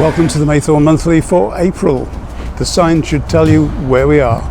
Welcome to the Maythorn Monthly for April. The sign should tell you where we are.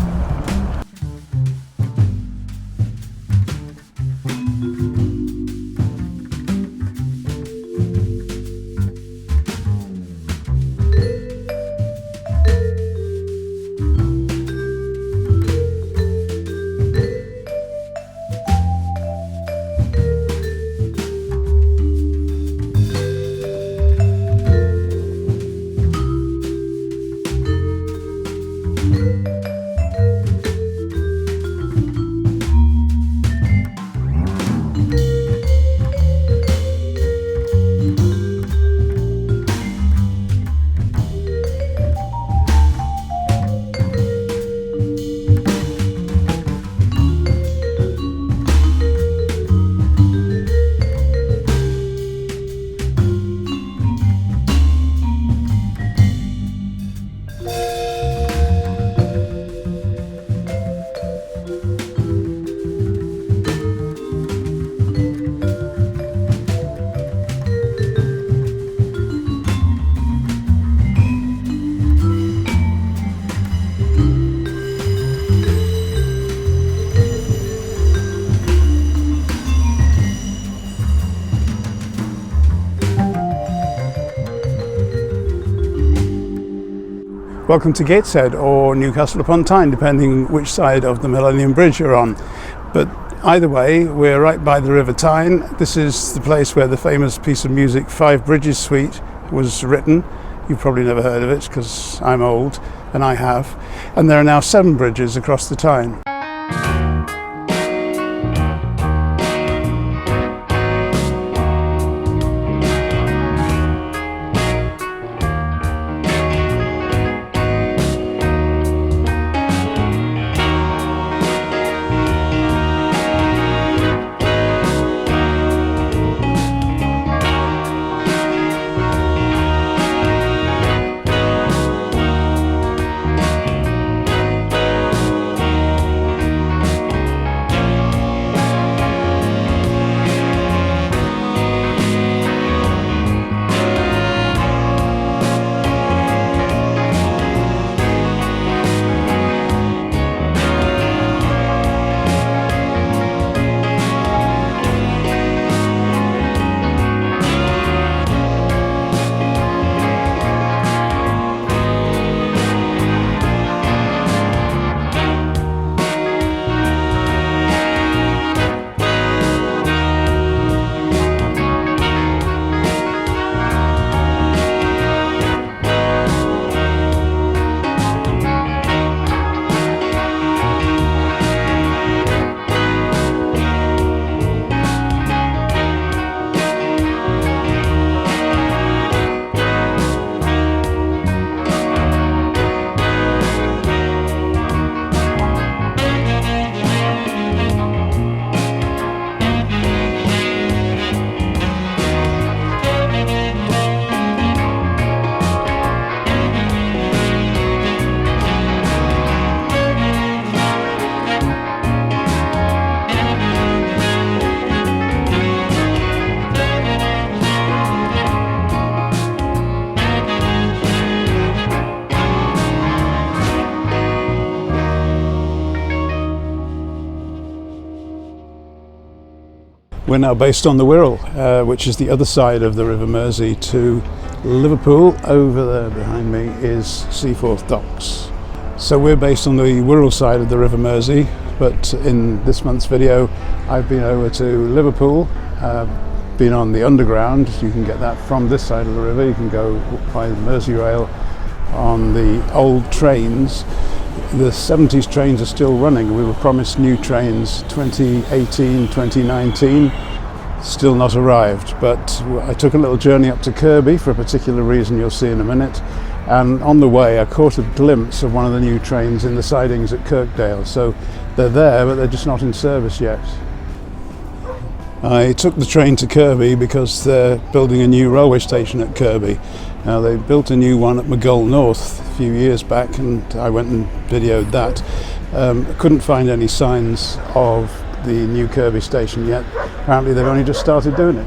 Welcome to Gateshead or Newcastle-upon-Tyne, depending which side of the Millennium Bridge you're on. But either way, we're right by the River Tyne. This is the place where the famous piece of music Five Bridges Suite was written. You've probably never heard of it because I'm old, and I have. And there are now 7 bridges across the Tyne. We're now based on the Wirral, which is the other side of the River Mersey to Liverpool. Over there behind me is Seaforth Docks. So we're based on the Wirral side of the River Mersey, but in this month's video I've been over to Liverpool, been on the underground. You can get that from this side of the river. You can go by the Merseyrail on the old trains. The 70s trains are still running. We were promised new trains 2018, 2019, still not arrived. But I took a little journey up to Kirkby for a particular reason you'll see in a minute. And on the way I caught a glimpse of one of the new trains in the sidings at Kirkdale. So they're there, but they're just not in service yet. I took the train to Kirkby because they're building a new railway station at Kirkby. Now they built a new one at Maghull North a few years back, and I went and videoed that. Couldn't find any signs of the new Kirkby station yet. Apparently they've only just started doing it.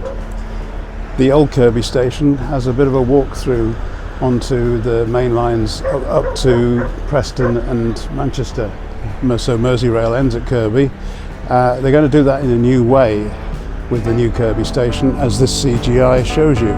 The old Kirkby station has a bit of a walk through onto the main lines up to Preston and Manchester. So Merseyrail ends at Kirkby. They're going to do that in a new way with the new Kirkby station, as this CGI shows you.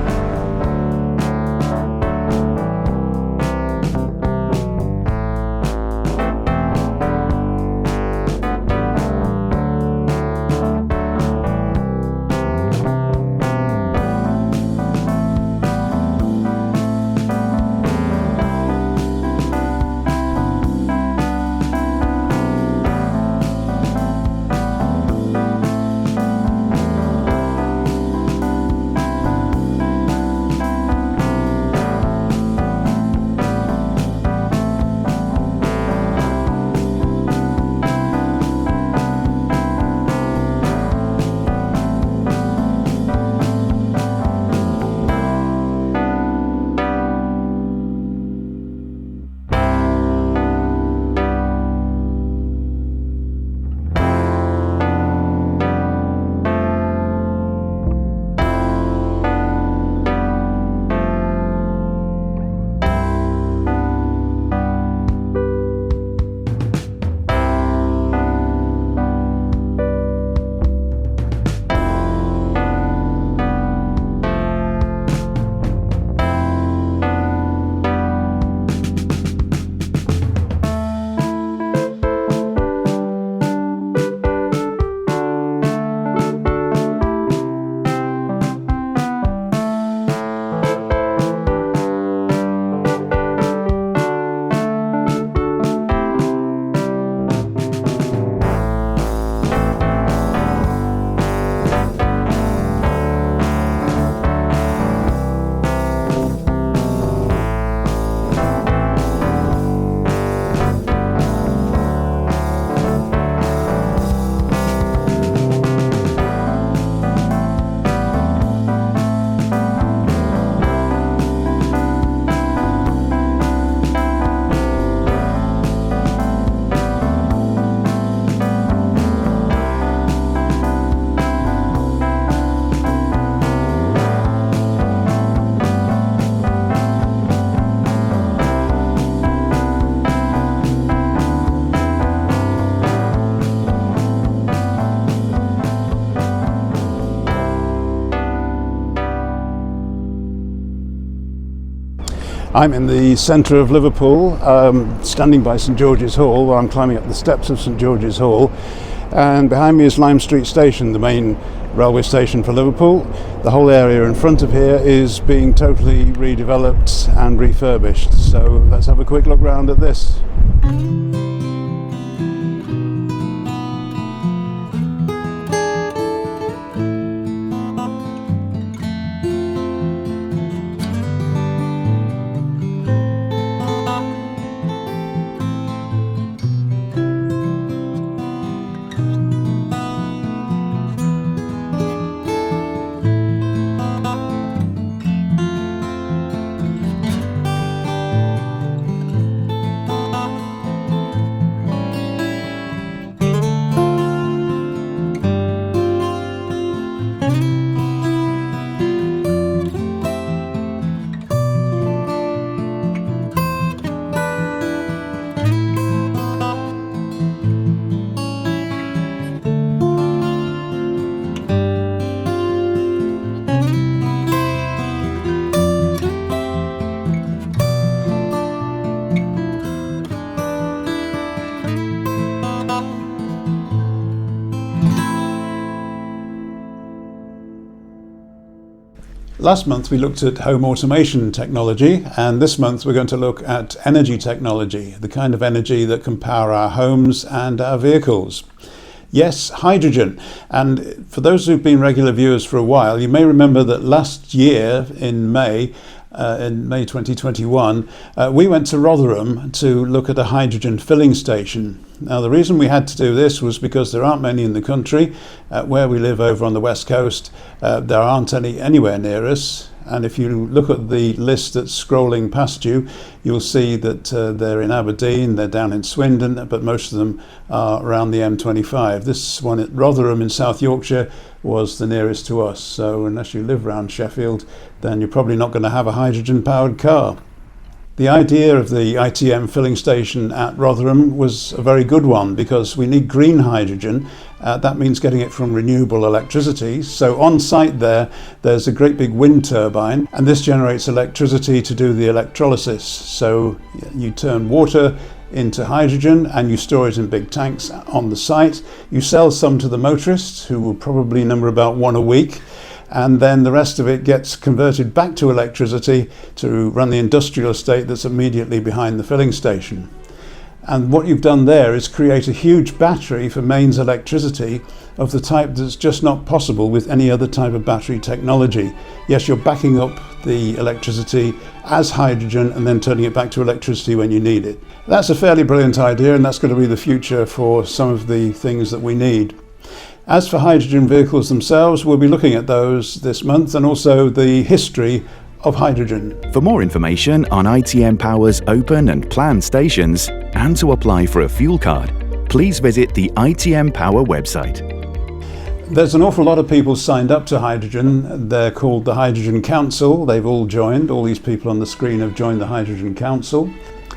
I'm in the centre of Liverpool, standing by St George's Hall, while I'm climbing up the steps of St George's Hall, and behind me is Lime Street Station, the main railway station for Liverpool. The whole area in front of here is being totally redeveloped and refurbished, so let's have a quick look round at this. Last month we looked at home automation technology, and this month we're going to look at energy technology, the kind of energy that can power our homes and our vehicles. Yes, hydrogen. And for those who've been regular viewers for a while, you may remember that last year in May 2021, we went to Rotherham to look at a hydrogen filling station. Now, the reason we had to do this was because there aren't many in the country. Where we live over on the west coast, there aren't any anywhere near us. And if you look at the list that's scrolling past you, you'll see that they're in Aberdeen, they're down in Swindon, but most of them are around the M25. This one at Rotherham in South Yorkshire was the nearest to us. So unless you live around Sheffield, then you're probably not going to have a hydrogen-powered car. The idea of the ITM filling station at Rotherham was a very good one because we need green hydrogen. That means getting it from renewable electricity. So on site there's a great big wind turbine, and this generates electricity to do the electrolysis. So you turn water into hydrogen and you store it in big tanks on the site. You sell some to the motorists, who will probably number about one a week. And then the rest of it gets converted back to electricity to run the industrial estate that's immediately behind the filling station. And what you've done there is create a huge battery for mains electricity of the type that's just not possible with any other type of battery technology. Yes, you're backing up the electricity as hydrogen and then turning it back to electricity when you need it. That's a fairly brilliant idea, and that's going to be the future for some of the things that we need. As for hydrogen vehicles themselves, we'll be looking at those this month, and also the history of hydrogen. For more information on ITM Power's open and planned stations, and to apply for a fuel card, please visit the ITM Power website. There's an awful lot of people signed up to hydrogen. They're called the Hydrogen Council. They've all joined. All these people on the screen have joined the Hydrogen Council.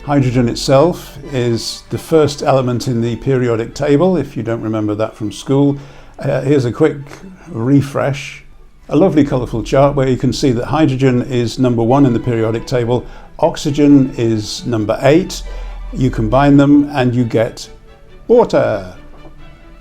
Hydrogen itself is the first element in the periodic table, if you don't remember that from school. Here's a quick refresh. A lovely colourful chart where you can see that hydrogen is number 1 in the periodic table, oxygen is number 8. You combine them and you get water.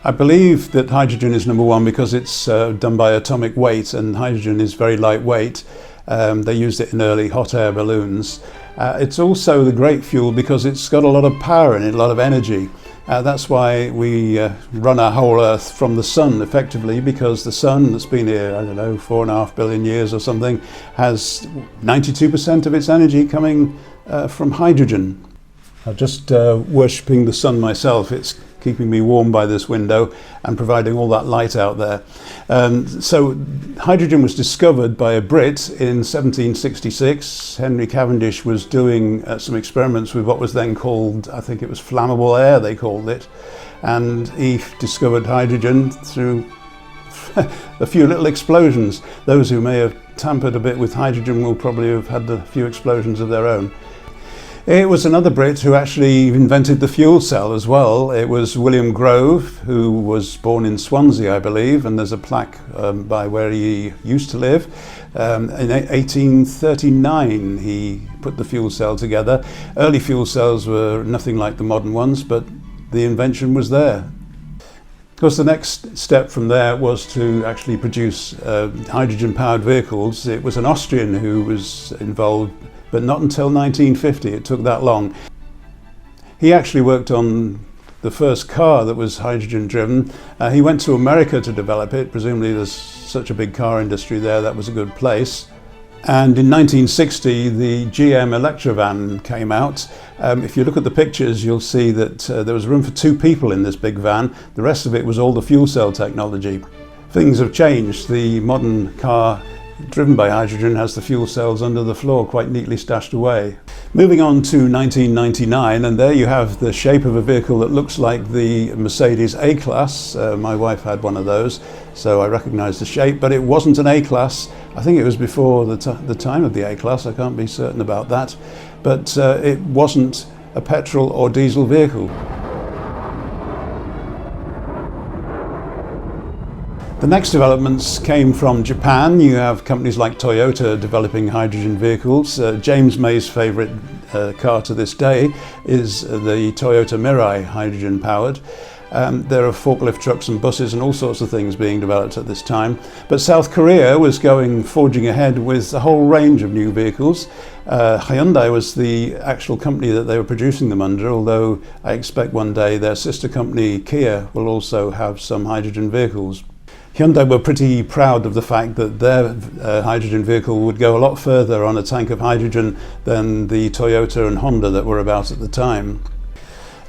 I believe that hydrogen is number 1 because it's done by atomic weight, and hydrogen is very lightweight. They used it in early hot air balloons. It's also the great fuel because it's got a lot of power in it, a lot of energy. That's why we run our whole Earth from the sun effectively, because the sun that's been here, I don't know, 4.5 billion years or something, has 92% of its energy coming from hydrogen. I'm just worshipping the sun myself. It's keeping me warm by this window and providing all that light out there. So hydrogen was discovered by a Brit in 1766. Henry Cavendish was doing some experiments with what was then called, I think it was flammable air they called it, and he discovered hydrogen through a few little explosions. Those who may have tampered a bit with hydrogen will probably have had a few explosions of their own. It was another Brit who actually invented the fuel cell as well. It was William Grove, who was born in Swansea, I believe, and there's a plaque by where he used to live. In 1839 he put the fuel cell together. Early fuel cells were nothing like the modern ones, but the invention was there. Of course, the next step from there was to actually produce hydrogen-powered vehicles. It was an Austrian who was involved, but not until 1950. It took that long. He actually worked on the first car that was hydrogen driven. He went to America to develop it. Presumably there's such a big car industry there, that was a good place. And in 1960 the GM Electrovan came out. If you look at the pictures, you'll see that there was room for 2 people in this big van. The rest of it was all the fuel cell technology. Things have changed. The modern car driven by hydrogen has the fuel cells under the floor, quite neatly stashed away. Moving on to 1999, and there you have the shape of a vehicle that looks like the Mercedes A-Class. My wife had one of those, so I recognise the shape, but it wasn't an A-Class. I think it was before the time of the A-Class, I can't be certain about that, but it wasn't a petrol or diesel vehicle. The next developments came from Japan. You have companies like Toyota developing hydrogen vehicles. James May's favourite car to this day is the Toyota Mirai, hydrogen powered. There are forklift trucks and buses and all sorts of things being developed at this time. But South Korea was forging ahead with a whole range of new vehicles. Hyundai was the actual company that they were producing them under, although I expect one day their sister company Kia will also have some hydrogen vehicles. Hyundai were pretty proud of the fact that their hydrogen vehicle would go a lot further on a tank of hydrogen than the Toyota and Honda that were about at the time.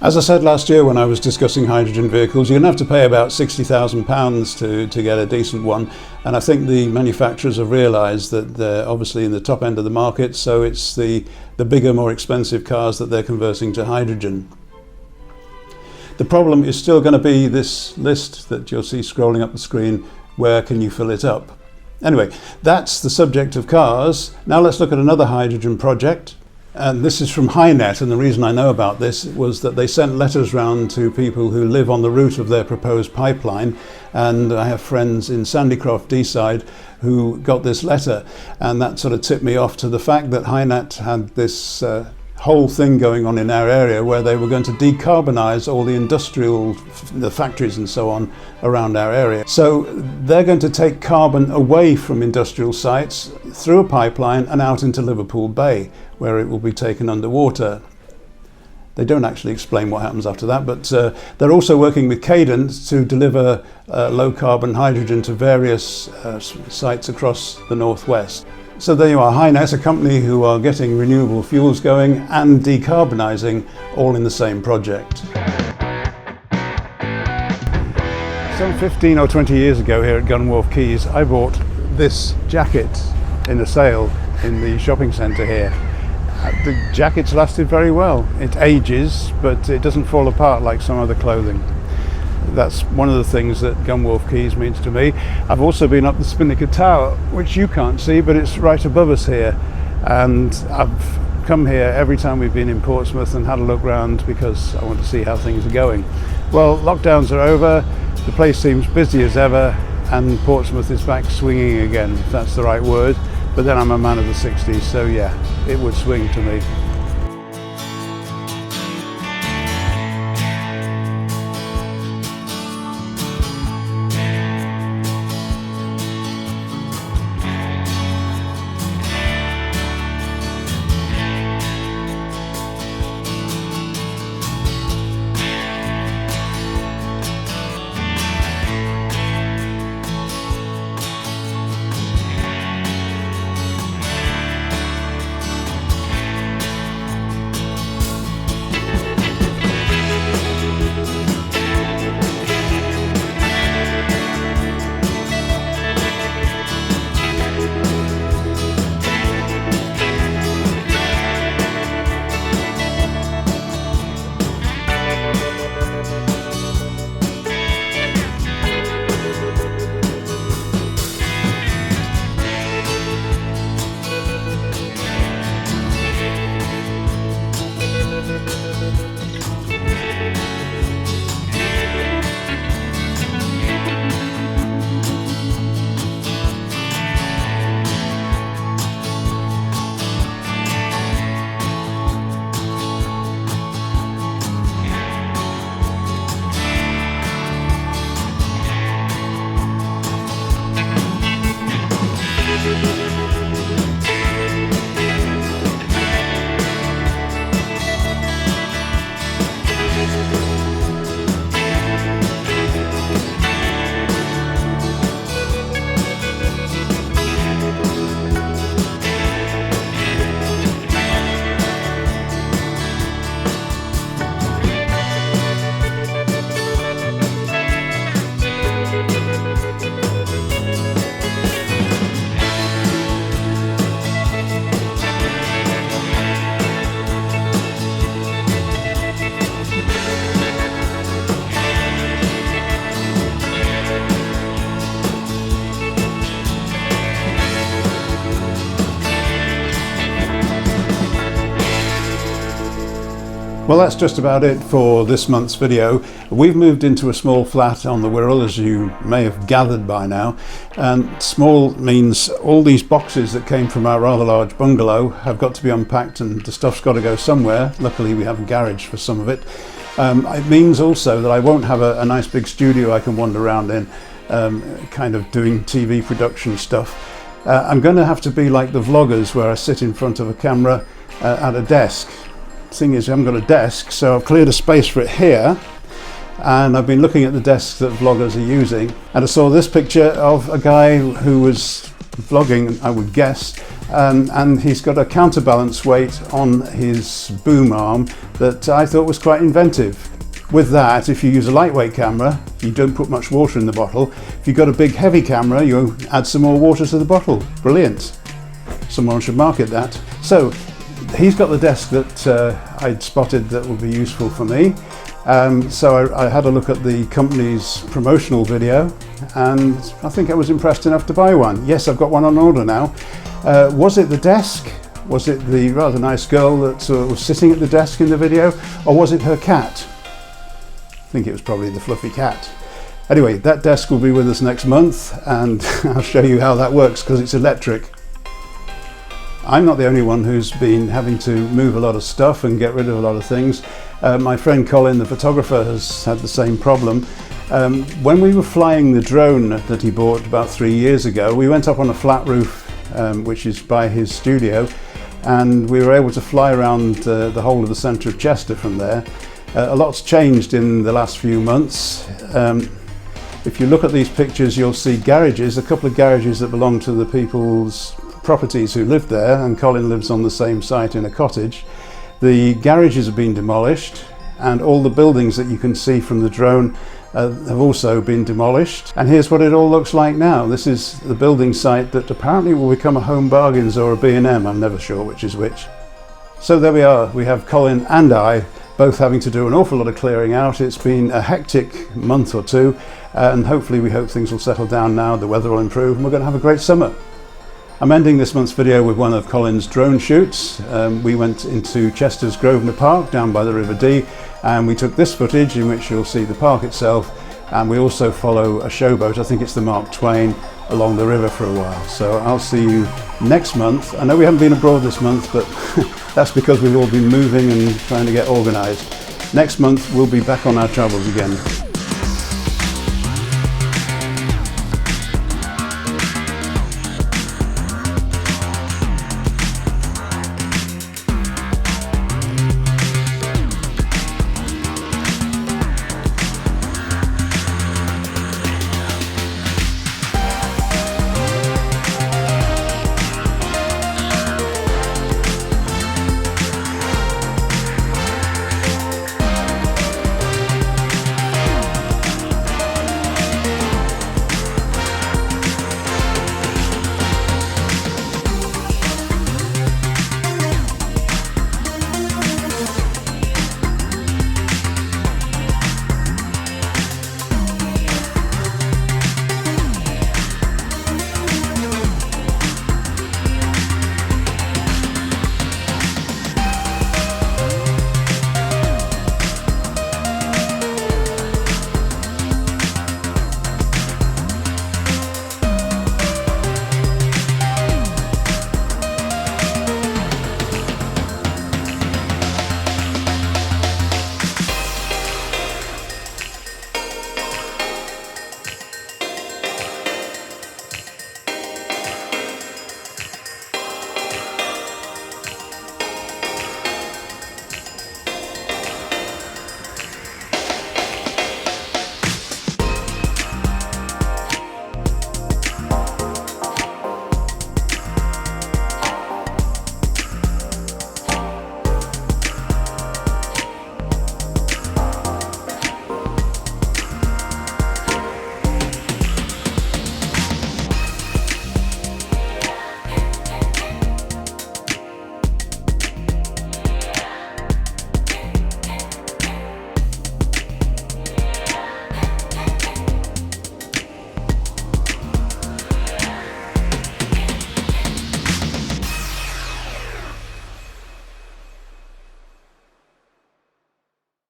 As I said last year when I was discussing hydrogen vehicles, you're going to have to pay about £60,000 to get a decent one, and I think the manufacturers have realised that they're obviously in the top end of the market, so it's the bigger, more expensive cars that they're converting to hydrogen. The problem is still going to be this list that you'll see scrolling up the screen. Where can you fill it up? Anyway, that's the subject of cars. Now let's look at another hydrogen project. And this is from HyNet, and the reason I know about this was that they sent letters round to people who live on the route of their proposed pipeline, and I have friends in Sandycroft, Deeside, who got this letter, and that sort of tipped me off to the fact that HyNet had this whole thing going on in our area where they were going to decarbonise all the factories and so on around our area. So they're going to take carbon away from industrial sites through a pipeline and out into Liverpool Bay, where it will be taken underwater. They don't actually explain what happens after that, but they're also working with Cadent to deliver low carbon hydrogen to various sites across the northwest. So there you are, HyNet, a company who are getting renewable fuels going and decarbonising all in the same project. Some 15 or 20 years ago here at Gunwharf Quays, I bought this jacket in a sale in the shopping centre here. The jacket's lasted very well. It ages, but it doesn't fall apart like some other clothing. That's one of the things that Gunwharf Quays means to me. I've also been up the Spinnaker Tower, which you can't see, but it's right above us here. And I've come here every time we've been in Portsmouth and had a look round because I want to see how things are going. Well, lockdowns are over, the place seems busy as ever, and Portsmouth is back swinging again, if that's the right word. But then I'm a man of the 60s, so yeah, it would swing to me. Well, that's just about it for this month's video. We've moved into a small flat on the Wirral, as you may have gathered by now. And small means all these boxes that came from our rather large bungalow have got to be unpacked and the stuff's got to go somewhere. Luckily we have a garage for some of it. It means also that I won't have a nice big studio I can wander around in, kind of doing TV production stuff. I'm going to have to be like the vloggers, where I sit in front of a camera at a desk. Thing is, I haven't got a desk, so I've cleared a space for it here, and I've been looking at the desks that vloggers are using, and I saw this picture of a guy who was vlogging, I would guess, and he's got a counterbalance weight on his boom arm that I thought was quite inventive. With that, if you use a lightweight camera, you don't put much water in the bottle. If you've got a big heavy camera, you add some more water to the bottle. Brilliant. Someone should market that. So he's got the desk that I'd spotted that would be useful for me. So I had a look at the company's promotional video, and I think I was impressed enough to buy one. Yes, I've got one on order now. Was it the desk? Was it the rather nice girl that was sitting at the desk in the video, or was it her cat? I think it was probably the fluffy cat. Anyway, that desk will be with us next month, and I'll show you how that works because it's electric. I'm not the only one who's been having to move a lot of stuff and get rid of a lot of things. My friend Colin, the photographer, has had the same problem. When we were flying the drone that he bought about 3 years ago, we went up on a flat roof, which is by his studio, and we were able to fly around the whole of the centre of Chester from there. A lot's changed in the last few months. If you look at these pictures, you'll see garages, a couple of garages that belong to the people's properties who lived there, and Colin lives on the same site in a cottage. The garages have been demolished, and all the buildings that you can see from the drone have also been demolished. And here's what it all looks like now. This is the building site that apparently will become a Home Bargains or a B&M, I'm never sure which is which. So there we are, we have Colin and I both having to do an awful lot of clearing out. It's been a hectic month or two, and hopefully we hope things will settle down now, the weather will improve, and we're going to have a great summer. I'm ending this month's video with one of Colin's drone shoots. We went into Chester's Grosvenor Park down by the River Dee, and we took this footage in which you'll see the park itself, and we also follow a showboat, I think it's the Mark Twain, along the river for a while. So I'll see you next month. I know we haven't been abroad this month, but that's because we've all been moving and trying to get organised. Next month we'll be back on our travels again.